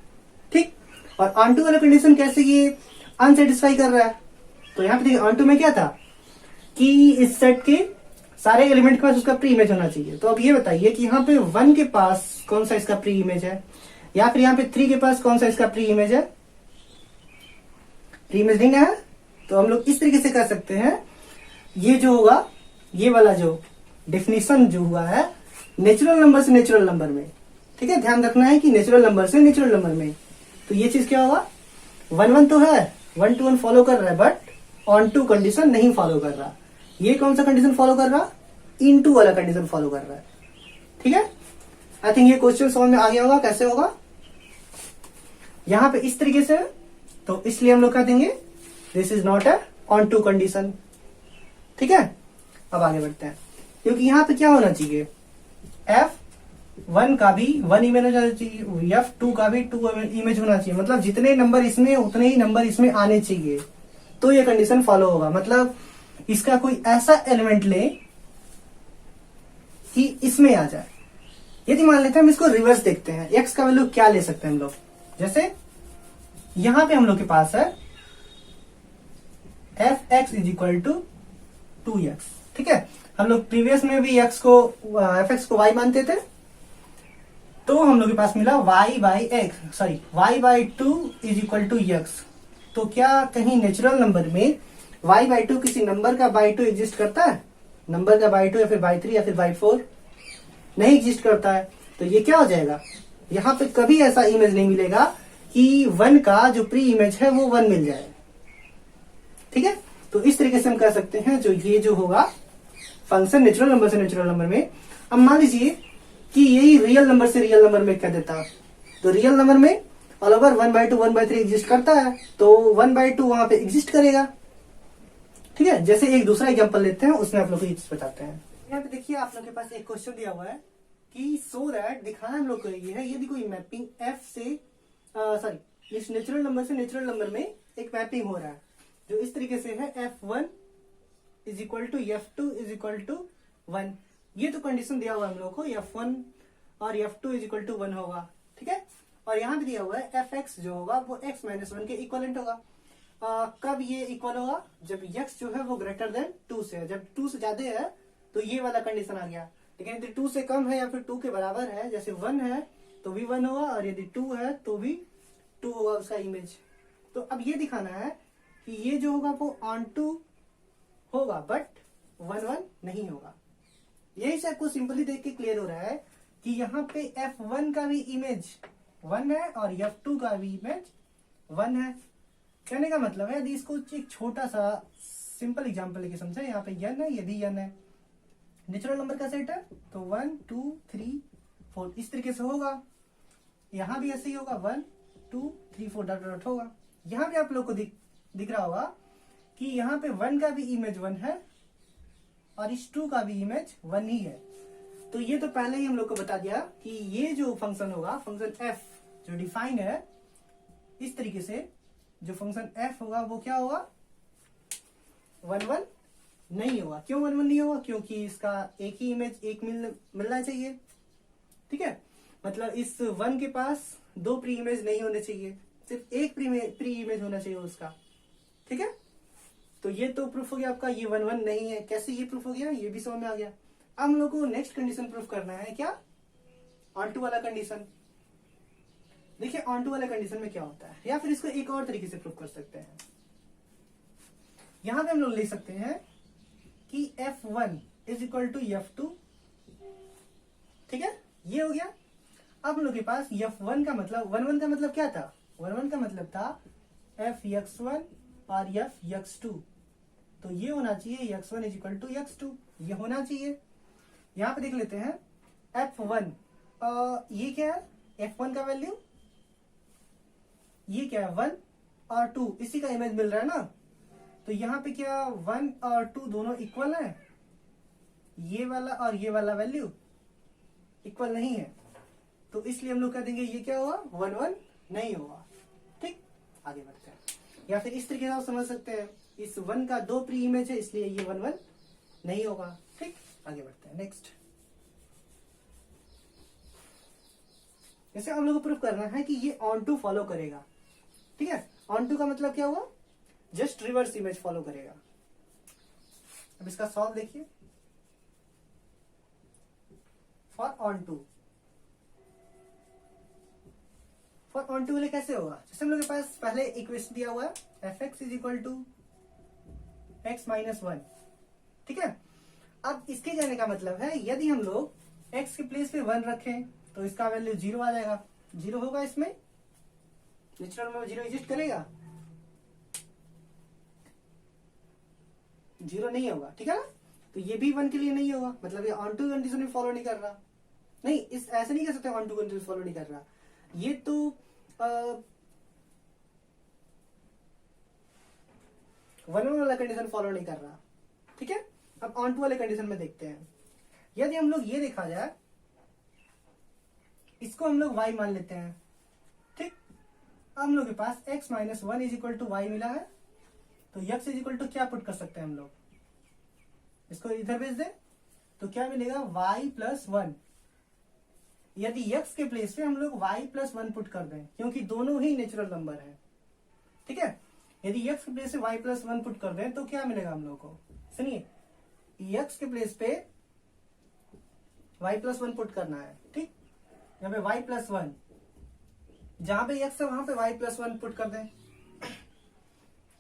ठीक। और ऑन टू वाला कंडीशन कैसे ये अनसेटिस्फाई कर रहा है, तो यहाँ पे देखिए ऑन टू में क्या था कि इस सेट के सारे एलिमेंट के पास उसका प्री इमेज होना चाहिए। तो अब ये बताइए कि यहाँ पे 1 के पास कौन सा इसका प्री इमेज है, या फिर यहाँ पे 3 के पास कौन सा इसका प्री इमेज है, प्री इमेज नहीं है। तो हम लोग इस तरीके से कर सकते हैं, ये जो होगा, ये वाला जो डेफिनेशन जो हुआ है नेचुरल नंबर से नेचुरल नंबर में, ठीक है, ध्यान रखना है कि नेचुरल नंबर से नेचुरल नंबर में। तो ये चीज क्या होगा, 1-1 तो है, 1-1 फॉलो कर रहा है, बट ऑन टू कंडीशन नहीं फॉलो कर रहा। ये कौन सा कंडीशन फॉलो कर रहा, इनटू वाला कंडीशन फॉलो कर रहा है, ठीक है। आई थिंक ये क्वेश्चन समझ में आ गया होगा कैसे होगा यहाँ पे इस तरीके से। तो इसलिए हम लोग कह देंगे this is not a onto condition, ठीक है। अब आगे बढ़ते हैं, क्योंकि यहाँ पे क्या होना चाहिए, F1 का भी 1 इमेज होना चाहिए, F2 का भी 2 इमेज होना चाहिए। मतलब जितने नंबर इसमें उतने ही नंबर इसमें आने चाहिए, तो ये कंडीशन फॉलो होगा। मतलब इसका कोई ऐसा एलिमेंट ले कि इसमें आ जाए। यदि मान लेते हैं हम इसको रिवर्स देखते हैं, x का वैल्यू क्या ले सकते हैं हम लोग, जैसे यहां पे हम लोग के पास है f(x) is equal to 2x, ठीक है। हम लोग प्रीवियस में भी x को f(x) को y मानते थे, तो हम लोग के पास मिला y by x, sorry y by 2 is equal to x। तो क्या कहीं नेचुरल नंबर में y बाई 2 किसी नंबर का बाई 2 एग्जिस्ट करता है, नंबर का बाई 2 या फिर बाई 3 या फिर बाई 4 नहीं एग्जिस्ट करता है। तो ये क्या हो जाएगा, यहाँ पे कभी ऐसा इमेज नहीं मिलेगा कि 1 का जो प्री इमेज है वो 1 मिल जाए, ठीक है। तो इस तरीके से हम कह सकते हैं जो ये जो होगा फंक्शन नेचुरल नंबर से नेचुरल नंबर में। अब मान लीजिए कि यही रियल नंबर से रियल नंबर में कह देता, तो रियल नंबर में ऑल ओवर 1/2 1/3 एग्जिस्ट करता है, तो 1/2 वहां पे एग्जिस्ट करेगा, ठीक है। जैसे एक दूसरा एग्जांपल लेते हैं, उसमें आप लोग को ये चीज बताते हैं। यहाँ पे देखिए आप लोग के पास एक क्वेश्चन दिया हुआ है कि सो दैट दिखाना हम लोग को ये है, यदि कोई मैपिंग f से सॉरी इस नेचुरल नंबर से नेचुरल नंबर में एक मैपिंग हो रहा है जो इस तरीके से है, f1 is equal to f2 is equal to 1। ये तो कंडीशन दिया हुआ है हम लोग को, f1 और f2 इज इक्वल टू 1 होगा, ठीक है। और यहाँ पे दिया हुआ है fx जो होगा वो x माइनस 1 के इक्वलेंट होगा। कब ये इक्वल होगा, जब x जो है वो ग्रेटर देन 2 से है। जब 2 से ज्यादा है तो ये वाला कंडीशन आ गया, लेकिन यदि 2 से कम है या फिर 2 के बराबर है, जैसे 1 है तो भी 1 होगा, और यदि 2 है तो भी 2 होगा उसका इमेज। तो अब ये दिखाना है कि ये जो होगा वो ऑन टू होगा बट 1-1 नहीं होगा। यही से आपको सिंपली देख के क्लियर हो रहा है कि यहाँ पे f1 का भी इमेज 1 है और f2 का भी इमेज 1 है। कहने का मतलब है, यदि इसको एक छोटा सा सिंपल एग्जांपल लेके समझे, यहाँ पे n है, ये भी n है, नेचुरल नंबर का सेट है, तो 1 2 3 4 इस तरीके से होगा। यहाँ भी ऐसे ही होगा, 1 2 3 4 डॉट डॉट होगा। यहाँ पे आप लोग को दिख रहा होगा कि यहाँ पे 1 का भी इमेज 1 है और इस 2 का भी इमेज 1 ही है। तो ये तो पहले ही हम लोग को बता दिया कि ये जो फंक्शन होगा, फंक्शन f जो डिफाइन है इस तरीके से, जो फंक्शन f होगा वो क्या होगा, 1-1 नहीं होगा। क्यों 1-1 नहीं होगा, क्योंकि इसका एक ही इमेज एक मिलना चाहिए, ठीक है। मतलब इस 1 के पास 2 प्री इमेज नहीं होने चाहिए, सिर्फ एक प्री इमेज होना चाहिए उसका, ठीक है। तो ये तो प्रूफ हो गया आपका, ये 1-1 नहीं है। कैसे ये प्रूफ हो गया, ये भी समझ में आ गया। अब हम लोग को नेक्स्ट कंडीशन प्रूफ करना है, क्या, ऑन टू वाला कंडीशन। देखिए ऑन टू वाले कंडीशन में क्या होता है, या फिर इसको एक और तरीके से प्रूव कर सकते हैं। यहां पे हम लोग लिख सकते हैं कि F1 is equal to F2, ठीक है, ये हो गया। अब हम लोग के पास F1 का मतलब, वन का मतलब क्या था, वन का मतलब था Fx1 और Fx2, तो ये होना चाहिए x1 is equal to x2, ये होना चाहिए। यहां पे देख लेते हैं F1, ये क्या है, F1 का वैल्यू, ये क्या है 1 और 2, इसी का इमेज मिल रहा है ना। तो यहां पे क्या 1 और 2 दोनों इक्वल है, ये वाला और ये वाला वैल्यू इक्वल नहीं है, तो इसलिए हम लोग कह देंगे ये क्या होगा 1 1 नहीं होगा। ठीक, आगे बढ़ते हैं। या फिर इस तरीके से आप समझ सकते हैं, इस 1 का 2 प्री इमेज है इसलिए ये 1 1 नहीं होगा। ठीक, आगे बढ़ते हैं नेक्स्ट। जैसे हम लोग को प्रूफ करना है कि ये ऑन टू फॉलो करेगा, ठीक है। ऑन टू का मतलब क्या हुआ, जस्ट रिवर्स इमेज फॉलो करेगा। अब इसका सॉल्व देखिए, for onto, for onto कैसे होगा, जैसे हम लोग के पास पहले इक्वेशन दिया हुआ है Fx is equal to x minus 1, ठीक है। अब इसके कहने का मतलब है यदि हम लोग x के प्लेस पे 1 रखें तो इसका वैल्यू 0 आ जाएगा, 0 होगा, इसमें नेचुरल में 0 एग्जिस्ट करेगा, 0 नहीं होगा, ठीक है ना। तो ये भी 1 के लिए नहीं होगा, मतलब ये ऑन टू कंडीशन भी फॉलो नहीं कर रहा। नहीं, इस ऐसे नहीं कह सकते ऑन टू कंडीशन फॉलो नहीं कर रहा, ये तो वन वाला कंडीशन फॉलो नहीं कर रहा, ठीक है। अब ऑन टू वाले कंडीशन में देखते हैं, यदि हम लोग ये देखा जाए, इसको हम लोग y मान लेते हैं, ठीक। अब हम लोग के पास x minus 1 is equal to y मिला है, तो x इज इक्वल टू क्या पुट कर सकते हैं हम लोग, इसको इधर भेज दे तो क्या मिलेगा y प्लस 1। यदि x के प्लेस पे हम लोग y प्लस 1 पुट कर दें, क्योंकि दोनों ही नेचुरल नंबर है, ठीक है। यदि x के प्लेस पे y प्लस 1 पुट कर दें तो क्या मिलेगा हम लोग को, सुनिए, x के प्लेस पे y प्लस 1 पुट करना है, ठीक। यहाँ पे y प्लस 1, जहां पे x है वहां पे y प्लस 1 पुट कर दें,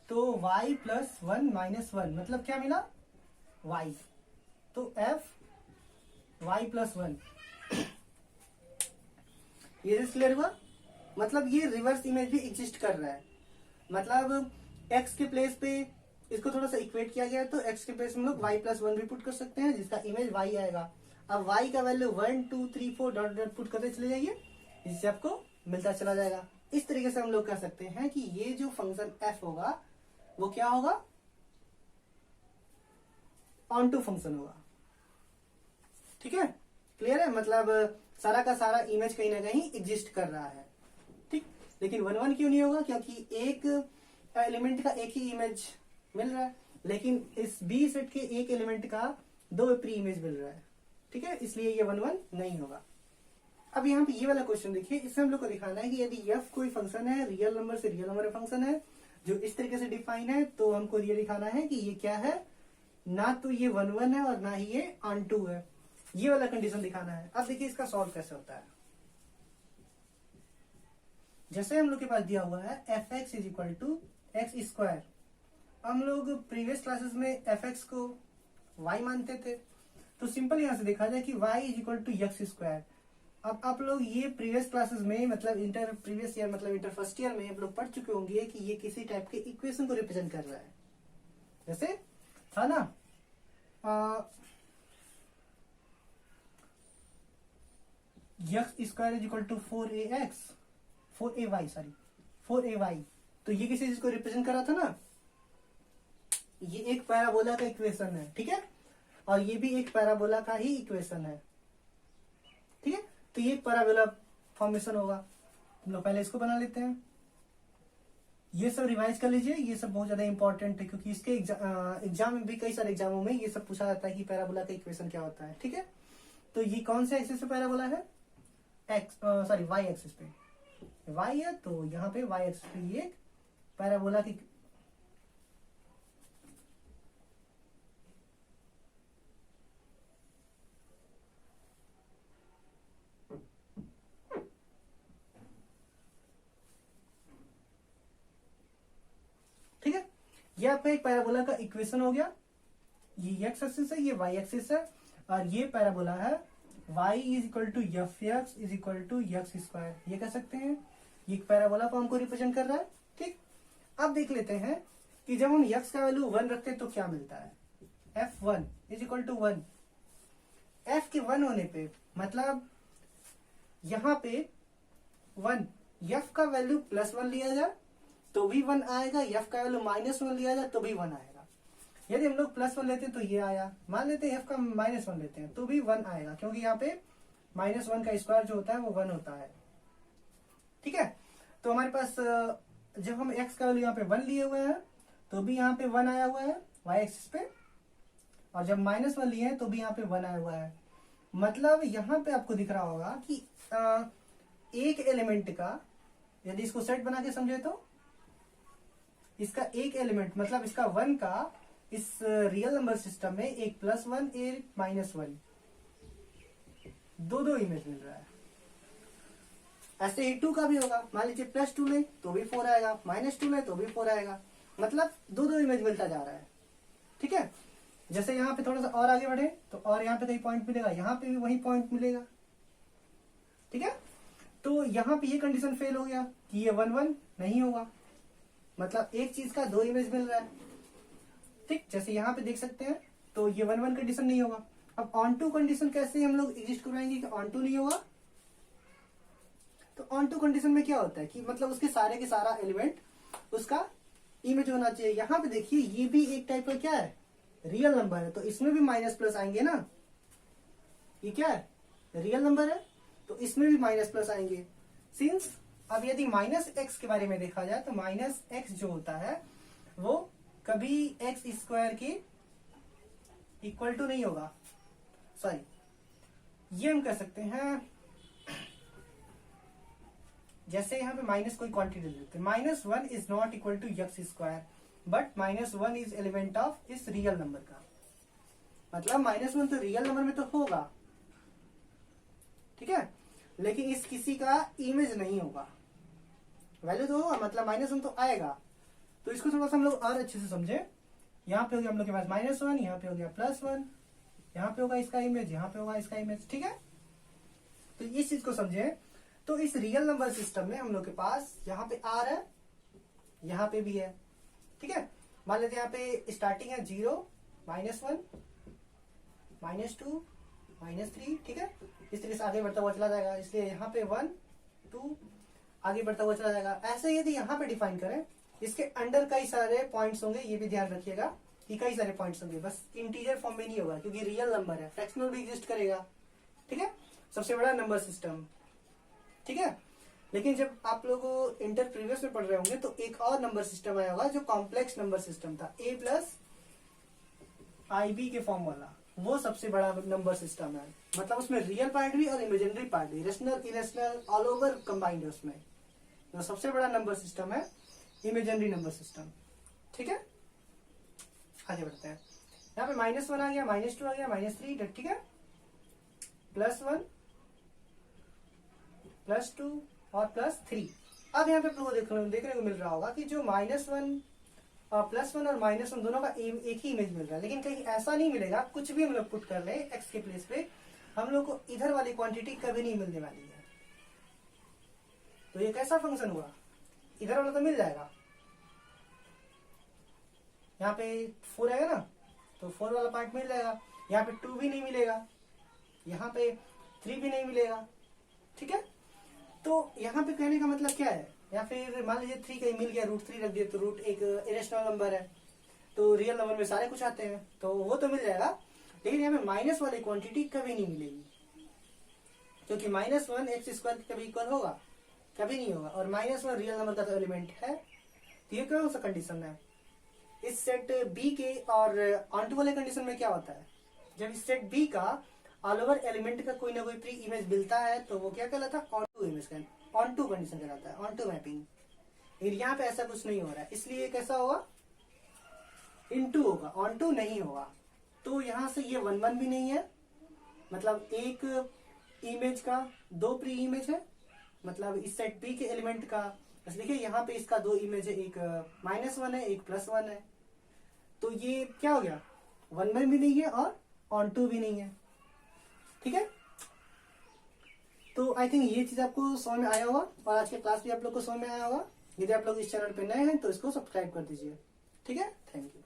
तो y प्लस 1 माइनस 1 मतलब क्या मिला y, तो f y प्लस 1। ये क्लियर हुआ, मतलब ये रिवर्स इमेज भी एग्जिस्ट कर रहा है, मतलब x के प्लेस पे इसको थोड़ा सा इक्वेट किया गया है, तो x के प्लेस में हम लोग y प्लस 1 भी पुट कर सकते हैं जिसका इमेज y आएगा। अब y का वैल्यू 1 2 3 4 डॉट डॉट पुट करते चले जाइए, जिससे आपको मिलता चला जाएगा। इस तरीके से हम लोग कह सकते हैं कि ये जो फंक्शन f होगा वो क्या होगा, ऑन टू फंक्शन होगा, ठीक है। क्लियर है, मतलब सारा का सारा इमेज कहीं ना कहीं एग्जिस्ट कर रहा है, ठीक। लेकिन 1 1 क्यों नहीं होगा, क्योंकि एक एलिमेंट का एक ही इमेज मिल रहा है, लेकिन इस बी सेट के एक एलिमेंट का 2 प्री इमेज मिल रहा है, ठीक है, इसलिए ये 1 1 नहीं होगा। अब यहाँ पे ये वाला क्वेश्चन देखिए, इसमें हम लोग को दिखाना है कि यदि f कोई फंक्शन है, रियल नंबर से रियल नंबर फंक्शन है जो इस तरीके से डिफाइन है, तो हमको ये दिखाना है कि ये क्या है, ना तो ये 1 1 है और ना ही ये ऑन टू है, ये वाला कंडीशन दिखाना है। अब देखिए इसका सॉल्व कैसे होता है। जैसे हम लोग के पास दिया हुआ है fx is equal to x square, हम लोग प्रीवियस क्लासेस में fx को y मानते थे, तो सिंपल यहां से देखा जाए कि y is equal to x square. अब आप लोग ये प्रीवियस क्लासेस में, मतलब इंटर प्रीवियस ईयर मतलब इंटर फर्स्ट ईयर में आप लोग पढ़ चुके होंगे कि ये किसी टाइप के इक्वेशन को रिप्रेजेंट कर रहा है, जैसे था ना x square is equal to 4ay, तो ये किसी चीज को रिप्रेजेंट कर रहा था ना, ये एक पैराबोला का इक्वेशन है, ठीक है, और ये भी एक पैराबोला का ही इक्वेशन है, ठीक है। तो ये पैराबोला फॉर्मेशन होगा, हम लोग पहले इसको बना लेते हैं, ये सब रिवाइज कर लीजिए, ये सब बहुत ज्यादा इंपॉर्टेंट है, क्योंकि इसके एग्जाम में भी, कई सारे एग्जामों में ये सब पूछा जाता है कि पैराबोला का इक्वेशन क्या होता है, ठीक है। तो ये कौन से एक्सिस पे पैराबोला है, वाई एक्सिस पे y है, तो यहाँ पे y एक्सिस पे ये एक पैराबोला की ठीक है, ये आपका एक पैराबोला का इक्वेशन हो गया। ये एक्स एक्सिस है, ये वाई एक्सिस है, और ये पैराबोला है y is equal to f x is equal to x square, ये कह सकते हैं। ये पैराबोला को हमको रिप्रेजेंट कर रहा है। ठीक, अब देख लेते हैं कि जब हम x का वैल्यू 1 रखते हैं तो क्या मिलता है। f1 is equal to 1, f के 1 होने पे मतलब यहां पे 1, f का वैल्यू +1 लिया जाए तो भी 1 आएगा, f का वैल्यू -1 लिया जाए तो भी 1 आएगा। यदि हम लोग +1 लेते हैं तो ये आया, मान लेते हैं f का -1 लेते हैं तो भी 1 आएगा, क्योंकि यहाँ पे -1 का स्क्वायर जो होता है वो 1 होता है। ठीक है, तो हमारे पास जब हम x का वैल्यू यहाँ पे 1 लिए हुए हैं तो भी यहाँ पे 1 आया हुआ है y एक्सिस पे, और जब -1 लिए हैं तो भी यहाँ पे 1 आया हुआ है। मतलब यहाँ पे आपको दिख रहा होगा कि एक एलिमेंट का, यदि इसको सेट बना के समझे तो इसका एक एलिमेंट मतलब इसका 1 का इस रियल नंबर सिस्टम में एक +1 एक -1 दो इमेज मिल रहा है। ऐसे ही 2 का भी होगा, मान लीजिए +2 ले तो भी 4 आएगा, -2 ले तो भी 4 आएगा, मतलब दो इमेज मिलता जा रहा है। ठीक है, जैसे यहाँ पे थोड़ा सा और आगे बढ़े तो और यहाँ पे कहीं पॉइंट मिलेगा, यहाँ पे भी वही पॉइंट मिलेगा। ठीक है, तो यहाँ पे ये कंडीशन फेल हो गया कि ये 1 1 नहीं होगा, मतलब एक चीज का 2 इमेज मिल रहा है। ठीक, जैसे यहाँ पे देख सकते हैं, तो ये 1 1 कंडीशन नहीं होगा। अब ऑन टू कंडीशन कैसे हम लोग एग्जिस्ट करवाएंगे कि ऑन टू नहीं होगा। तो ऑन टू कंडीशन में क्या होता है कि मतलब उसके सारे के सारा एलिमेंट उसका इमेज होना चाहिए। यहाँ पे देखिए ये भी एक टाइप का क्या है, रियल नंबर है, तो इसमें भी माइनस प्लस आएंगे ना। ये क्या है, रियल नंबर है, तो इसमें भी माइनस प्लस आएंगे। सिंस अब यदि -x के बारे में देखा जाए तो -x जो होता है वो कभी x स्क्वायर के इक्वल टू नहीं होगा। सॉरी, ये हम कह सकते हैं, जैसे यहाँ पे माइनस कोई क्वांटिटी लेते हैं, -1 is not equal to x square, but -1 is element of इस रियल नंबर का। मतलब -1 तो रियल नंबर में तो होगा, ठीक है, लेकिन इस किसी का इमेज नहीं होगा। वैल्यू तो होगा, मतलब -1 तो आएगा। तो इसको थोड़ा सा हम लोग और अच्छे से समझे। यहाँ पे हो गया हम लोग के पास -1, यहाँ पे हो गया +1, यहाँ पे होगा इसका इमेज, यहाँ पे होगा इसका इमेज। ठीक है, तो इस चीज को समझे। तो इस रियल नंबर सिस्टम में हम लोग के पास यहाँ पे R है, यहाँ पे भी है। ठीक है, मान लेते हैं यहाँ पे स्टार्टिंग है 0, -1, -2, -3। ठीक है, इस तरीके से आगे बढ़ता हुआ चला जाएगा, इसलिए यहाँ पे 1 2 आगे बढ़ता हुआ चला जाएगा। ऐसे यदि यहाँ पे डिफाइन करें, इसके अंडर कई सारे पॉइंट्स होंगे, ये भी ध्यान रखिएगा कि कई सारे पॉइंट्स होंगे, बस इंटीजर फॉर्म में नहीं होगा क्योंकि रियल नंबर है, फ्रैक्शनल भी एग्जिस्ट करेगा। ठीक है, सबसे बड़ा नंबर सिस्टम। ठीक है, लेकिन जब आप लोग इंटर प्रीवियस में पढ़ रहे होंगे तो एक और नंबर सिस्टम आया होगा जो कॉम्प्लेक्स नंबर सिस्टम था, A+IB के फॉर्म वाला, वो सबसे बड़ा नंबर सिस्टम है। मतलब उसमें रियल पार्ट भी और इमेजिनरी पार्ट भी, rational irrational all over combined है उसमें। तो सबसे बड़ा नंबर सिस्टम है इमेजिनरी नंबर सिस्टम। ठीक है, आगे बढ़ते हैं। यहाँ पे -1 आ गया, -2 आ गया, -3। ठीक है, +1 +2 और +3। अब यहाँ पे देखने को मिल रहा होगा कि जो -1 +1 और -1 दोनों का एक ही इमेज मिल रहा है, लेकिन कहीं ऐसा नहीं मिलेगा, कुछ भी हम लोग पुट कर ले x के प्लेस पे, हम लोग को इधर वाली क्वांटिटी कभी नहीं मिलने वाली है। तो ये कैसा फंक्शन हुआ, इधर वाला तो मिल जाएगा, यहाँ पे 4 आएगा ना, तो 4 वाला पार्ट मिल जाएगा। यहाँ पे 2 भी नहीं मिलेगा, यहाँ पे 3 भी नहीं मिलेगा। ठीक है, तो यहाँ पे कहने का मतलब क्या है, या फिर मान लीजिए 3 कहीं मिल गया, √3 रख दिया, तो रूट एक इरेशनल नंबर है, तो रियल नंबर में सारे कुछ आते हैं, तो वो तो मिल जाएगा, लेकिन यहाँ पे माइनस वाली क्वांटिटी कभी नहीं मिलेगी, क्योंकि -1 x स्क्वायर के कभी इक्वल होगा, कभी नहीं होगा, और -1 रियल नंबर का तो एलिमेंट है। तो ये कौन सा कंडीशन है, इस सेट बी के और ऑन टू वाले कंडीशन में क्या होता है, जब इस सेट बी का ऑल ओवर एलिमेंट का कोई ना कोई प्री इमेज मिलता है तो वो क्या कहलाता है, onto image, onto condition कहलाता है, ऑन टू मैपिंग। लेकिन यहाँ पे ऐसा कुछ नहीं हो रहा है, इसलिए कैसा होगा, इनटू होगा, ऑन टू नहीं होगा। तो यहाँ से ये 1 1 भी नहीं है, मतलब एक इमेज का 2 प्री इमेज है, मतलब इस सेट बी के एलिमेंट का बस देखिए यहाँ पे इसका दो इमेज है, एक -1 है, एक +1 है। तो ये क्या हो गया, 1 में भी नहीं है और ऑन टू भी नहीं है। ठीक है, तो आई थिंक ये चीज आपको समझ में आया होगा और आज के क्लास भी आप लोग को समझ में आया होगा। यदि आप लोग इस चैनल पे नए हैं तो इसको सब्सक्राइब कर दीजिए। ठीक है, थैंक यू।